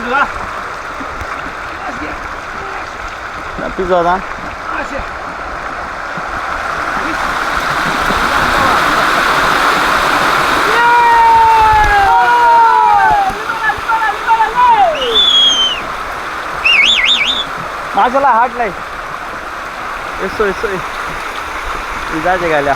Rapis adam. Masalah hard lah. Eso. Tidak aja galia.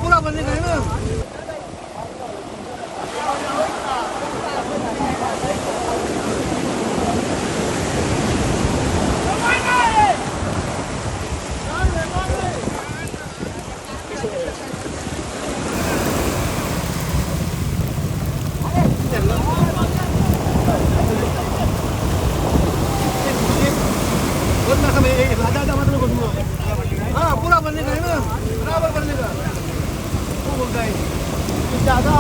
पूरा बनने का है ना हाँ पूरा बनने का है ना बराबर बनने का वो बोलता है ज्यादा